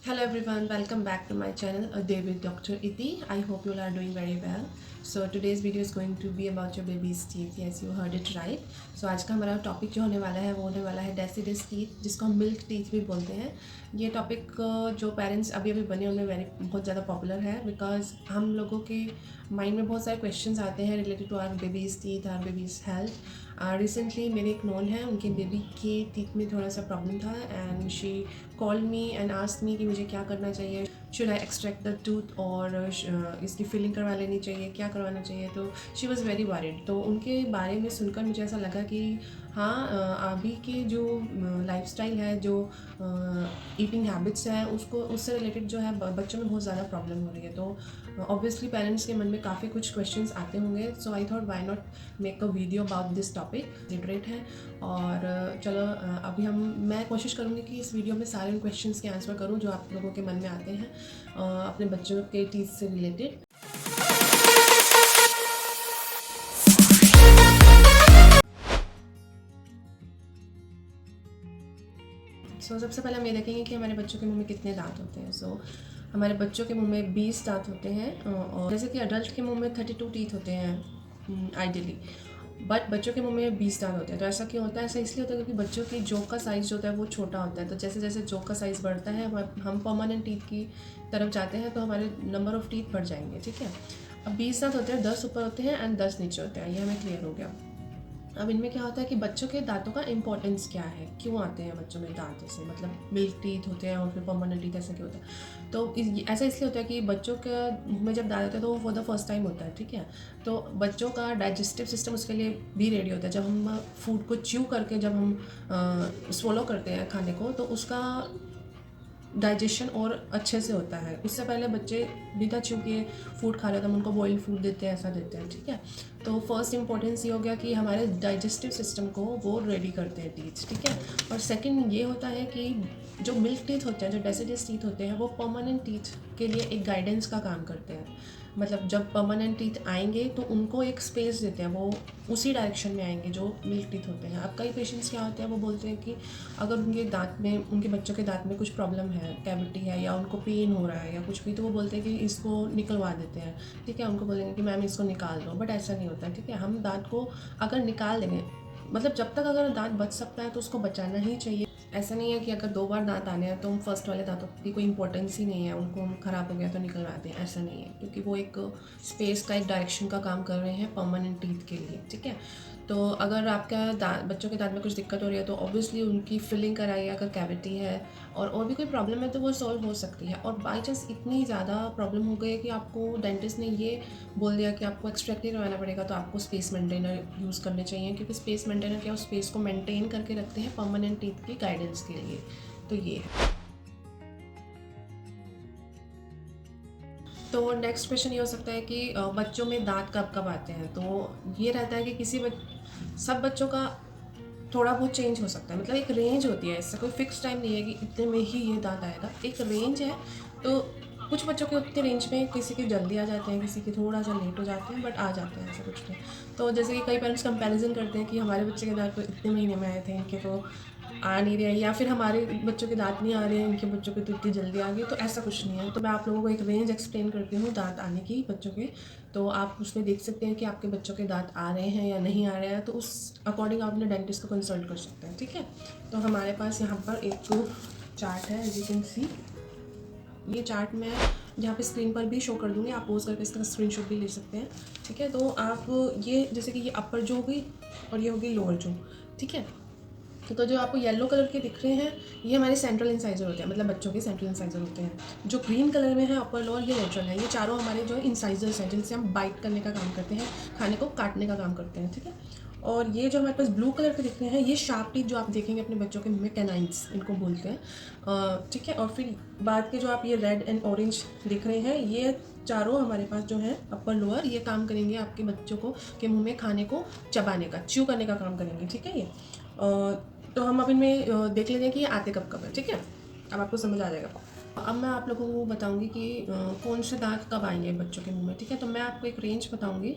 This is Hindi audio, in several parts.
Hello everyone, welcome back to my channel A Day with Dr. Iti. I hope you all are doing very well. So today's video is going to be about your baby's teeth. Yes, you heard it right. So आज का हमारा टॉपिक जो होने वाला है वो होने वाला है डेसिडस टीथ, जिसको हम मिल्क टीथ भी बोलते हैं। ये टॉपिक जो पेरेंट्स अभी अभी बने उनमें बहुत ज़्यादा पॉपुलर है, बिकॉज हम लोगों के माइंड में बहुत सारे क्वेश्चंस आते हैं related to our baby's teeth, our baby's health. Recently मेरे एक नोन है, उनके बेबी के टीथ में थोड़ा सा प्रॉब्लम था and she call me and asked me कि मुझे क्या करना चाहिए, should I extract the tooth और इसकी फिलिंग करवा लेनी चाहिए, क्या करवाना चाहिए। तो शी वॉज़ वेरी वरीड। तो उनके बारे में सुनकर मुझे ऐसा लगा कि हाँ, अभी के जो लाइफस्टाइल है, जो ईटिंग हैबिट्स हैं, उसको उससे रिलेटेड जो है बच्चों में बहुत ज़्यादा प्रॉब्लम हो रही है। तो ऑब्वियसली पेरेंट्स के मन में काफ़ी कुछ क्वेश्चंस आते होंगे। So I thought why not make a video about this topic related है। और चलो अभी मैं कोशिश करूँगी कि इस वीडियो में सारे उन क्वेश्चंस के आंसर करूँ जो आप लोगों के मन में आते हैं अपने बच्चों के टीथ से रिलेटेड। सबसे पहले हम ये देखेंगे कि हमारे बच्चों के मुंह में कितने दांत होते हैं। हमारे बच्चों के मुंह में 20 दांत होते हैं, और जैसे कि अडल्ट के मुंह में 32 टीथ होते हैं आइडियली, बट बच्चों के मुंह में 20 दांत होते हैं। तो ऐसा क्यों होता है? ऐसा इसलिए होता है क्योंकि बच्चों की जोक का साइज़ जो होता है वो छोटा होता है। तो जैसे जैसे जोक का साइज़ बढ़ता है हम परमानेंट टीथ की तरफ जाते हैं, तो हमारे नंबर ऑफ़ टीथ बढ़ जाएंगे। ठीक है, अब 20 दांत होते हैं, 10 ऊपर होते हैं एंड 10 नीचे होते हैं। ये हमें क्लियर हो गया। अब इनमें क्या होता है कि बच्चों के दांतों का इंपॉर्टेंस क्या है, क्यों आते हैं बच्चों में दांत, ऐसे मतलब मिल्क टीथ होते हैं और फिर परमानेंट टीथ, ऐसा क्यों होता है? तो ऐसा इसलिए होता है कि बच्चों के मुंह में जब दांत आते हैं तो वो फॉर द फर्स्ट टाइम होता है। ठीक है, तो बच्चों का डाइजेस्टिव सिस्टम उसके लिए भी रेडी होता है। जब हम फूड को च्यू करके जब हम swallow करते हैं खाने को, तो उसका डाइजेशन और अच्छे से होता है। उससे पहले बच्चे बिना च्यू किए फूड खा रहे थे, हम उनको बॉइल्ड फूड देते हैं, ऐसा देते हैं। ठीक है, तो फर्स्ट इंपॉर्टेंस ये हो गया कि हमारे डाइजेस्टिव सिस्टम को वो रेडी करते हैं टीथ। ठीक है, और सेकंड ये होता है कि जो मिल्क टीथ होते हैं, जो डेसिडस टीथ होते हैं, वो परमानेंट टीथ के लिए एक गाइडेंस का काम करते हैं। मतलब जब परमानेंट टीथ आएंगे तो उनको एक स्पेस देते हैं, वो उसी डायरेक्शन में आएंगे जो मिल्क टीथ होते हैं। अब कई पेशेंट्स क्या होते हैं, वो बोलते हैं कि अगर उनके दांत में, उनके बच्चों के दांत में कुछ प्रॉब्लम है, कैविटी है या उनको पेन हो रहा है या कुछ भी, तो वो बोलते हैं कि इसको निकलवा देते हैं। ठीक है, उनको बोलेंगे कि मैम इसको निकाल दो, बट ऐसा नहीं होता। ठीक है, हम दांत को अगर निकाल देंगे, मतलब जब तक अगर दांत बच सकता है तो उसको बचाना ही चाहिए। ऐसा नहीं है कि अगर 2 बार दांत आने हैं तो हम फर्स्ट वाले दांतों की कोई इंपॉर्टेंस ही नहीं है, उनको हम ख़राब हो गया तो निकलवा दें, ऐसा नहीं है, क्योंकि वो एक स्पेस का, एक डायरेक्शन का काम कर रहे हैं परमानेंट टीथ के लिए। ठीक है, तो अगर आपका बच्चों के दांत में कुछ दिक्कत हो रही है तो ऑब्वियसली उनकी फिलिंग कराइए। अगर कैविटी है और भी कोई प्रॉब्लम है तो वो सॉल्व हो सकती है। और बाई चांस इतनी ज़्यादा प्रॉब्लम हो गई है कि आपको डेंटिस्ट ने ये बोल दिया कि आपको एक्सट्रैक्ट ही करवाना पड़ेगा, तो आपको स्पेस मेंटेनर यूज़ करने चाहिए, क्योंकि स्पेस मेंटेनर क्या, उस स्पेस को मेंटेन करके रखते हैं परमानेंट टीथ की गाइडेंस के लिए। तो ये है। तो नेक्स्ट क्वेश्चन ये हो सकता है कि बच्चों में दांत कब कब आते हैं? तो ये रहता है कि सब बच्चों का थोड़ा बहुत चेंज हो सकता है, मतलब एक रेंज होती है, इससे कोई फिक्स टाइम नहीं है कि इतने में ही ये दांत आएगा, एक रेंज है। तो कुछ बच्चों के उतने रेंज में, किसी के जल्दी आ जाते हैं, किसी के थोड़ा सा लेट हो जाते हैं, बट आ जाते हैं, ऐसा कुछ नहीं। तो जैसे कि कई पेरेंट्स कंपैरिजन करते हैं कि हमारे बच्चे के दांत तो इतने महीने में आए थे, इनके तो आ नहीं रहे हैं, या फिर हमारे बच्चों के दांत नहीं आ रहे हैं, इनके बच्चों के तो इतनी जल्दी आ गए। तो ऐसा कुछ नहीं है। तो मैं आप लोगों को एक रेंज एक्सप्लेन करती हूँ दांत आने की बच्चों के। तो आप उसमें देख सकते हैं कि आपके बच्चों के दांत आ रहे हैं या नहीं आ रहे हैं, तो उस अकॉर्डिंग आप अपने डेंटिस्ट को कंसल्ट कर सकते हैं। ठीक है, तो हमारे पास यहाँ पर एक चार्ट है, एज यू कैन सी। ये चार्ट मैं यहाँ पे स्क्रीन पर भी शो कर दूँगी, आप पोज करके इसका स्क्रीनशॉट भी ले सकते हैं। ठीक है, तो आप ये जैसे कि ये अपर जो होगी और ये होगी लोअर जो। ठीक है, तो जो आपको येलो कलर के दिख रहे हैं ये हमारे सेंट्रल इंसाइजर होते हैं, मतलब बच्चों के सेंट्रल इंसाइजर होते हैं। जो ग्रीन कलर में है अपर लोअर, ये लेटरल है। ये चारों हमारे जो इंसाइजर्स हैं, जिनसे हम बाइट करने का काम करते हैं, खाने को काटने का काम करते हैं। ठीक है, और ये जो हमारे पास ब्लू कलर के दिख रहे हैं, ये शार्प टीथ जो आप देखेंगे अपने बच्चों के मुंह में, कैनाइन्स इनको बोलते हैं। ठीक है, और फिर बाद के जो आप ये रेड एंड ऑरेंज देख रहे हैं, ये चारों हमारे पास जो है अपर लोअर, ये काम करेंगे आपके बच्चों को के मुंह में खाने को चबाने का, च्यू करने का काम करेंगे। ठीक है, ये तो हम अब इनमें देख लेते हैं कि ये आते कब कब है। ठीक है, अब आपको समझ आ जाएगा। अब मैं आप लोगों को बताऊंगी कि कौन से दांत कब आएंगे बच्चों के मुंह में। ठीक है, तो मैं आपको एक रेंज बताऊंगी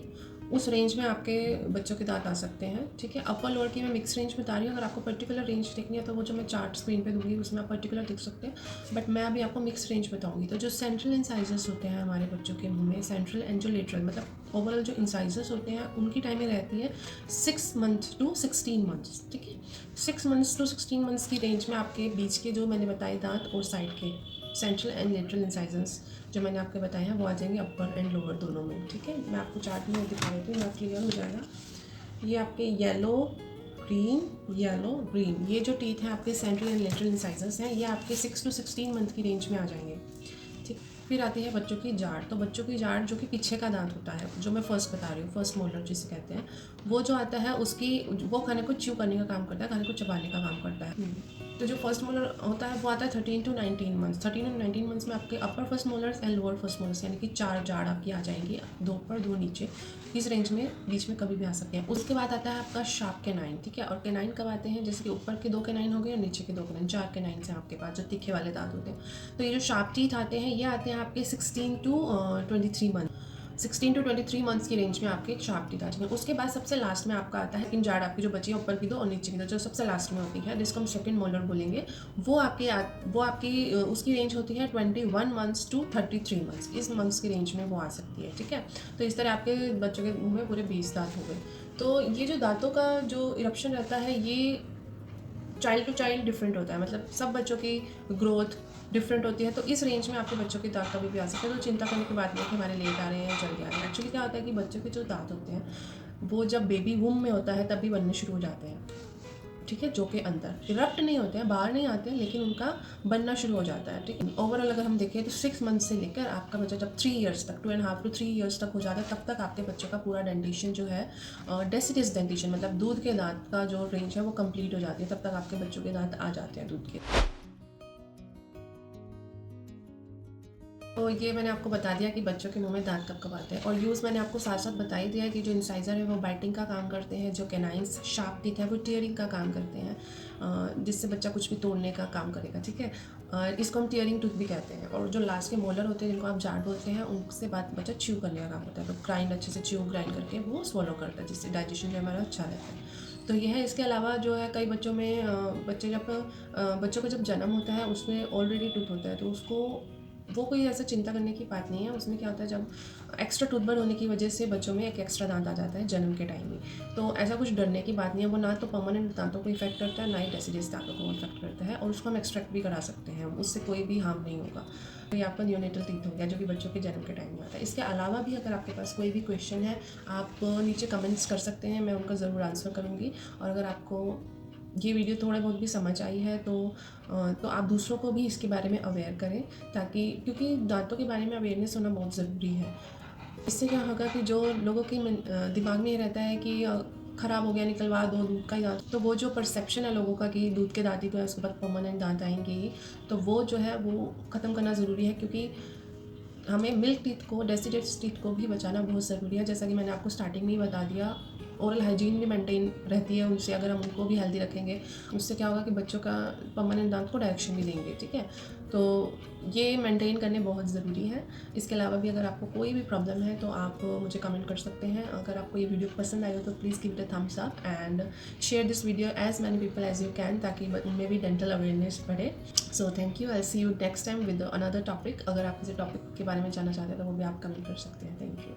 उस रेंज में आपके बच्चों के दांत आ सकते हैं, ठीक है। अपर लोअर की मैं मिक्स रेंज बता रही हूँ, अगर आपको पर्टिकुलर रेंज देखनी है तो वो जो मैं चार्ट स्क्रीन पे दूंगी उसमें आप पर्टिकुलर देख सकते हैं, बट मैं अभी आपको मिक्स रेंज बताऊंगी। तो जो सेंट्रल इंसाइजर्स होते हैं हमारे बच्चों के मुंह में, सेंट्रल एंड जो लेटरल, मतलब ओवरऑल जो इंसाइजर्स होते हैं उनकी टाइमिंग रहती है 6 मंथ टू 16 मंथ्स, ठीक है। 6 मंथ्स टू 16 मंथ्स की रेंज में आपके बीच के जो मैंने बताए दांत और साइड के सेंट्रल एंड लेटरल इंसाइजर्स जो मैंने आपके बताए हैं वो आ जाएंगे अपर एंड लोअर दोनों में, ठीक है। मैं आपको चार्ट में दिखा देती हूँ, क्लियर हो जाएगा। ये आपके येलो ग्रीन ये जो टीथ हैं आपके सेंट्रल एंड लेटरल इंसाइजर्स हैं, ये आपके 6 टू 16 मंथ की रेंज में आ जाएंगे, ठीक। फिर आती है बच्चों की जाड़। तो बच्चों की जाड़ जो कि पीछे का दांत होता है, जो मैं फर्स्ट बता रही हूँ, फर्स्ट मोलर जिसे कहते हैं, वो जो आता है उसकी वो खाने को च्यू करने का काम करता है, खाने को चबाने का काम करता है। तो जो फर्स्ट मोलर होता है वो आता है 13 टू 19 मंथ्स। 13 एंड 19 मंथ्स में आपके upper first molars and lower first molars यानी कि 4 जाड़ आपकी आ जाएंगी, 2 ऊपर 2 नीचे, इस रेंज में बीच में कभी भी आ सकते हैं। उसके बाद आता है आपका शार्प कैनाइन, ठीक है। और कैनाइन कब आते हैं, जैसे कि ऊपर के 2 कैनाइन हो गए और नीचे के 2 कैनाइन, 4 कैनाइन हैं आपके पास जो तीखे वाले दांत होते हैं। तो ये जो शार्प टीथ आते हैं ये आते हैं आपके 16 टू 23 मंथ, 16 टू 23 मंथ्स की रेंज में आपके शार्प टीथ आ जाएंगे। उसके बाद सबसे लास्ट में आपका आता है इन जाड़ आपकी जो बची है ऊपर की 2 और नीचे की 2 जो सबसे लास्ट में होती है, जिसको हम सेकंड मोलर बोलेंगे, वो आपकी उसकी रेंज होती है 21 मंथ्स टू 33 मंथ्स, इस मंथ्स की रेंज में वो आ सकती है, ठीक है। तो इस तरह आपके बच्चों के मुंह में पूरे 20 दांत हो गए। तो ये जो दांतों का जो इरप्शन रहता है ये चाइल्ड टू चाइल्ड डिफरेंट होता है, मतलब सब बच्चों की ग्रोथ डिफरेंट होती है। तो इस रेंज में आपके बच्चों के दांत कभी भी आ सकते हैं, तो चिंता करने की बात नहीं है कि हमारे लेट आ रहे हैं या जल्दी आ रहे हैं। एक्चुअली क्या होता है कि बच्चों के जो दांत होते हैं वो जब बेबी वूम में होता है तभी बनने शुरू हो जाते हैं, ठीक है, जो कि अंदर इरप्ट नहीं होते हैं, बाहर नहीं आते हैं, लेकिन उनका बनना शुरू हो जाता है, ठीक है। ओवरऑल अगर हम देखें तो 6 मंथ से लेकर आपका बच्चा जब 3 ईयर्स तक, 2.5 टू 3 ईयर्स तक हो जाता है, तब तक आपके बच्चों का पूरा डेंटिशन जो है डेसिडियस डेंटिशन मतलब दूध के दांत का जो रेंज है वो कंप्लीट हो जाती है, तब तक आपके बच्चों के दांत आ जाते हैं दूध के। तो ये मैंने आपको बता दिया कि बच्चों के मुंह में दांत कब कब आते हैं, और यूज़ मैंने आपको साथ साथ बता ही दिया कि जो इंसाइजर है वो बाइटिंग का काम करते हैं, जो कैनाइंस शार्प टीथ है वो टीयरिंग का काम करते हैं, जिससे बच्चा कुछ भी तोड़ने का काम करेगा, ठीक है। इसको हम टीयरिंग टूथ भी कहते हैं। और जो लास्ट के मोलर होते हैं जिनको आप जाड़ बोलते हैं, उनसे बाद बच्चा च्यू करने का काम होता है, तो ग्राइंड अच्छे से च्यू ग्राइंड करके वो स्वॉलो करता है, जिससे डाइजेशन जो हमारा अच्छा रहता है। तो यह है। इसके अलावा जो है कई बच्चों में बच्चों का जब जन्म होता है उसमें ऑलरेडी टूथ होता है, तो उसको वो कोई ऐसा चिंता करने की बात नहीं है। उसमें क्या होता है, जब एक्स्ट्रा टूथबर्ड होने की वजह से बच्चों में एक एक्स्ट्रा दांत आ जाता है जन्म के टाइम में, तो ऐसा कुछ डरने की बात नहीं है। वो ना तो परमानेंट दांतों को इफेक्ट करता है, ना ही डेसिडियस दांतों को इफेक्ट करता है, और उसको हम एक्सट्रैक्ट भी करा सकते हैं, उससे कोई भी हार्म नहीं होगा। तो ये आपका न्यूनेटल टीथ हो गया जो कि बच्चों के जन्म के टाइम में आता है। इसके अलावा भी अगर आपके पास कोई भी क्वेश्चन है आप नीचे कमेंट्स कर सकते हैं, मैं उनका ज़रूर आंसर करूँगी। और अगर आपको ये वीडियो थोड़ा बहुत भी समझ आई है तो आप दूसरों को भी इसके बारे में अवेयर करें, ताकि क्योंकि दांतों के बारे में अवेयरनेस होना बहुत ज़रूरी है। इससे क्या होगा कि जो लोगों के दिमाग में ये रहता है कि ख़राब हो गया निकलवा दो दूध का ही दांत, तो वो जो परसेप्शन है लोगों का कि दूध के दांत ही तो है उसके बाद परमानेंट दांत आएंगे ही, तो वो जो है वो ख़त्म करना ज़रूरी है। क्योंकि हमें मिल्क टीथ को, डेसिडेट्स टीथ को भी बचाना बहुत ज़रूरी है। जैसा कि मैंने आपको स्टार्टिंग में ही बता दिया, ओरल हाइजीन भी मेंटेन रहती है उनसे, अगर हम उनको भी हेल्दी रखेंगे उससे क्या होगा कि बच्चों का परमानेंट दांत को डायरेक्शन भी देंगे, ठीक है। तो ये मेंटेन करने बहुत ज़रूरी है। इसके अलावा भी अगर आपको कोई भी प्रॉब्लम है तो आप मुझे कमेंट कर सकते हैं। अगर आपको ये वीडियो पसंद आई हो तो please give it a thumbs up and share this video as many people as you can, ताकि उनमें भी डेंटल अवेयरनेस बढ़े। So thank you, I see you next time with another topic. अगर आप किसी टॉपिक के बारे में जानना चाहते हैं तो वो भी आप कमेंट कर सकते हैं। Thank you.